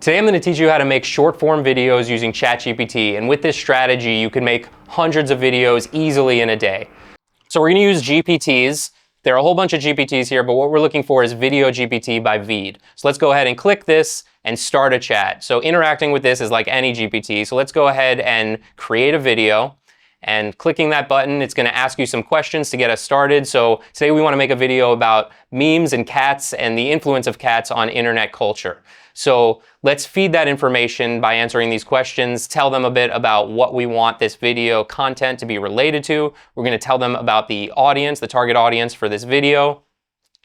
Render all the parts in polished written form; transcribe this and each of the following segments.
Today I'm going to teach you how to make short form videos using ChatGPT, and with this strategy you can make hundreds of videos easily in a day. So we're going to use GPTs. There are a whole bunch of GPTs here, but what we're looking for is Video GPT by Veed. So let's go ahead and click this and start a chat. So interacting with this is like any GPT. So let's go ahead and create a video. And clicking that button, it's going to ask you some questions to get us started. So today we want to make a video about memes and cats and the influence of cats on internet culture. So let's feed that information by answering these questions, tell them a bit about what we want this video content to be related to. We're going to tell them about the audience, the target audience for this video,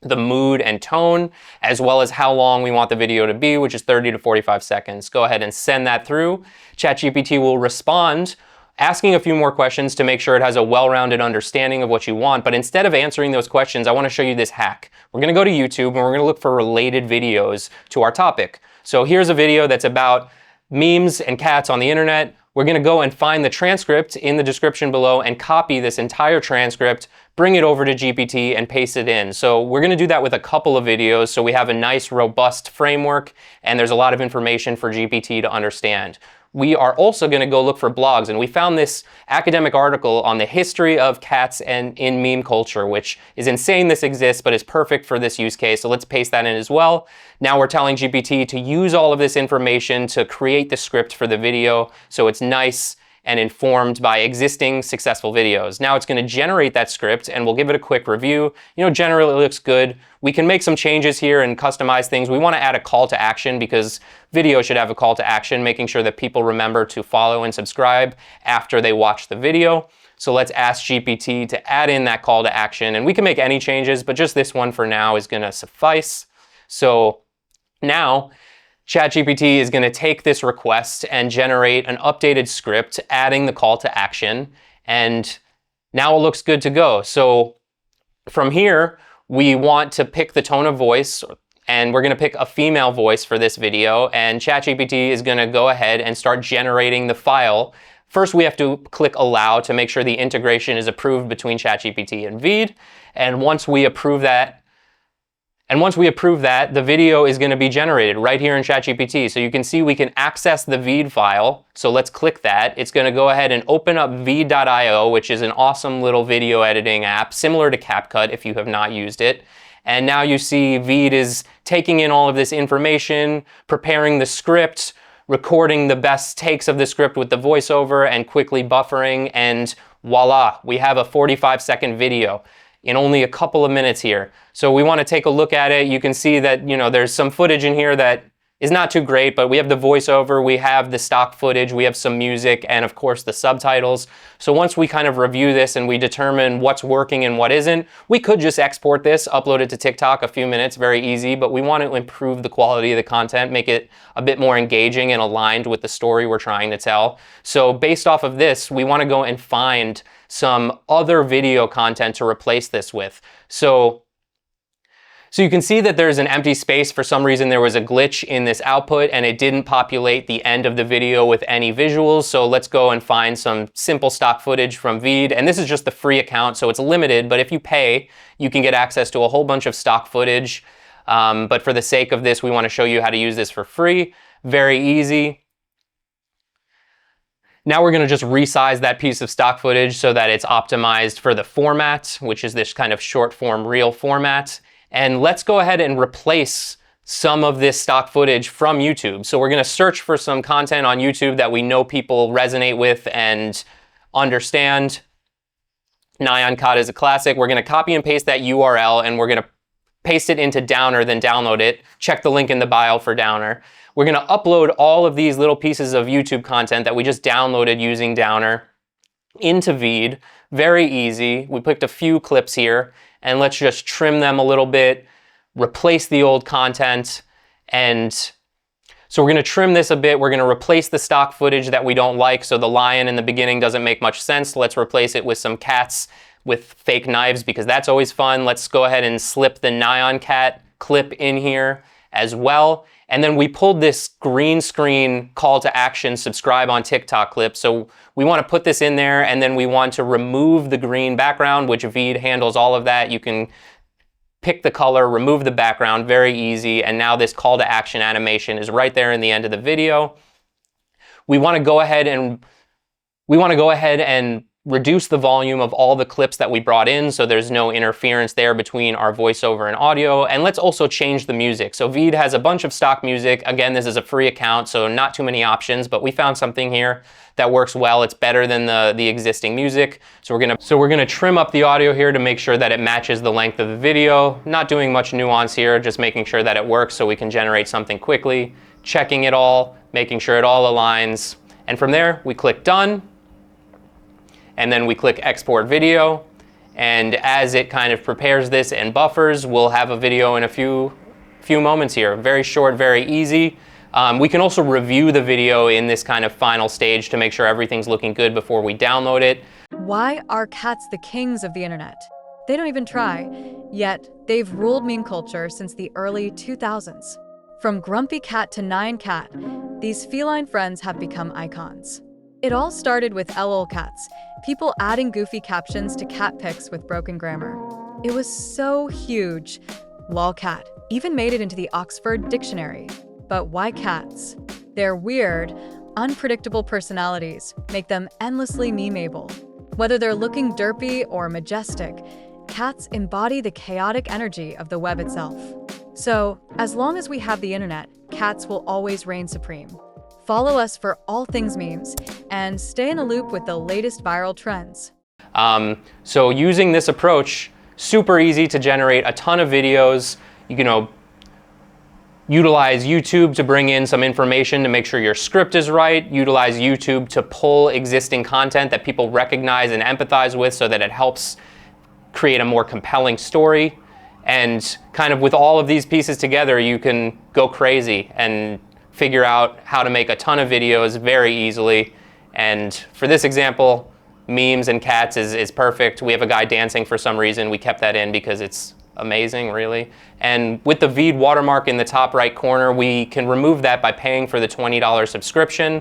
the mood and tone, as well as how long we want the video to be, which is 30 to 45 seconds. Go ahead and send that through. ChatGPT will respond, asking a few more questions to make sure it has a well-rounded understanding of what you want. But instead of answering those questions, I want to show you this hack. We're going to go to YouTube and we're going to look for related videos to our topic. So here's a video that's about memes and cats on the internet. We're going to go and find the transcript in the description below and copy this entire transcript, bring it over to GPT and paste it in. So we're going to do that with a couple of videos so we have a nice robust framework and there's a lot of information for GPT to understand. We are also going to go look for blogs, and we found this academic article on the history of cats and in meme culture, which is insane this exists, but is perfect for this use case. So let's paste that in as well. Now we're telling GPT to use all of this information to create the script for the video so it's nice and informed by existing successful videos. Now it's going to generate that script and we'll give it a quick review. You know, generally it looks good. We can make some changes here and customize things. We want to add a call to action because video should have a call to action, making sure that people remember to follow and subscribe after they watch the video. So let's ask GPT to add in that call to action, and we can make any changes, but just this one for now is going to suffice. So now ChatGPT is going to take this request and generate an updated script, adding the call to action, and now it looks good to go. So from here, we want to pick the tone of voice, and we're going to pick a female voice for this video, and ChatGPT is going to go ahead and start generating the file. First, we have to click allow to make sure the integration is approved between ChatGPT and Veed, and once we approve that, the video is going to be generated right here in ChatGPT. So you can see we can access the Veed file. So let's click that. It's going to go ahead and open up Veed.io, which is an awesome little video editing app, similar to CapCut if you have not used it. And now you see Veed is taking in all of this information, preparing the script, recording the best takes of the script with the voiceover, and quickly buffering. And voila, we have a 45-second video in only a couple of minutes here. So we want to take a look at it. You can see that, you know, there's some footage in here that is not too great, but we have the voiceover, we have the stock footage, we have some music, and of course the subtitles. So once we kind of review this and we determine what's working and what isn't, we could just export this, upload it to TikTok, a few minutes, very easy, but we want to improve the quality of the content, make it a bit more engaging and aligned with the story we're trying to tell. So based off of this, we want to go and find some other video content to replace this with. So you can see that there's an empty space. For some reason there was a glitch in this output and it didn't populate the end of the video with any visuals. So let's go and find some simple stock footage from Veed. And this is just the free account, so it's limited, but if you pay, you can get access to a whole bunch of stock footage. But for the sake of this, we want to show you how to use this for free. Very easy. Now we're going to just resize that piece of stock footage so that it's optimized for the format, which is this kind of short form reel format. And let's go ahead and replace some of this stock footage from YouTube. So we're going to search for some content on YouTube that we know people resonate with and understand. Nyan Cat is a classic. We're going to copy and paste that URL and we're going to paste it into Downer, then download it. Check the link in the bio for Downer. We're going to upload all of these little pieces of YouTube content that we just downloaded using Downer into Veed. Very easy. We picked a few clips here, and let's just trim them a little bit, replace the old content, and so we're going to trim this a bit. We're going to replace the stock footage that we don't like. So the lion in the beginning doesn't make much sense. Let's replace it with some cats with fake knives because that's always fun. Let's go ahead and slip the Nyan Cat clip in here as well. And then we pulled this green screen call to action, subscribe on TikTok clip. So we want to put this in there, and then we want to remove the green background, which Veed handles all of that. You can pick the color, remove the background, very easy. And now this call to action animation is right there in the end of the video. We want to go ahead and reduce the volume of all the clips that we brought in so there's no interference there between our voiceover and audio. And let's also change the music. So Veed has a bunch of stock music. Again, this is a free account, so not too many options, but we found something here that works well. It's better than the existing music. So we're gonna trim up the audio here to make sure that it matches the length of the video. Not doing much nuance here, just making sure that it works so we can generate something quickly, checking it all, making sure it all aligns. And from there, we click done. And then we click export video, and as it kind of prepares this and buffers, we'll have a video in a few moments here. Very short, very easy. We can also review the video in this kind of final stage to make sure everything's looking good before we download it. Why are cats the kings of the internet? They don't even try, yet they've ruled meme culture since the early 2000s. From grumpy cat to nyan cat, these feline friends have become icons. It all started with LOL cats, people adding goofy captions to cat pics with broken grammar. It was so huge. Lolcat even made it into the Oxford Dictionary. But why cats? Their weird, unpredictable personalities make them endlessly memeable. Whether they're looking derpy or majestic, cats embody the chaotic energy of the web itself. So, as long as we have the internet, cats will always reign supreme. Follow us for all things memes and stay in the loop with the latest viral trends. So using this approach, super easy to generate a ton of videos. You utilize YouTube to bring in some information to make sure your script is right. Utilize YouTube to pull existing content that people recognize and empathize with so that it helps create a more compelling story. And kind of with all of these pieces together, you can go crazy and figure out how to make a ton of videos very easily. And for this example, memes and cats is perfect. We have a guy dancing for some reason. We kept that in because it's amazing, really. And with the Veed watermark in the top right corner, we can remove that by paying for the $20 subscription.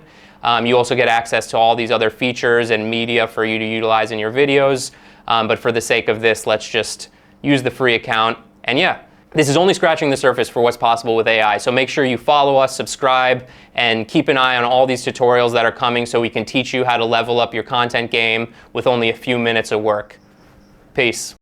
You also get access to all these other features and media for you to utilize in your videos. But for the sake of this, let's just use the free account. And yeah, this is only scratching the surface for what's possible with AI, so make sure you follow us, subscribe, and keep an eye on all these tutorials that are coming so we can teach you how to level up your content game with only a few minutes of work. Peace.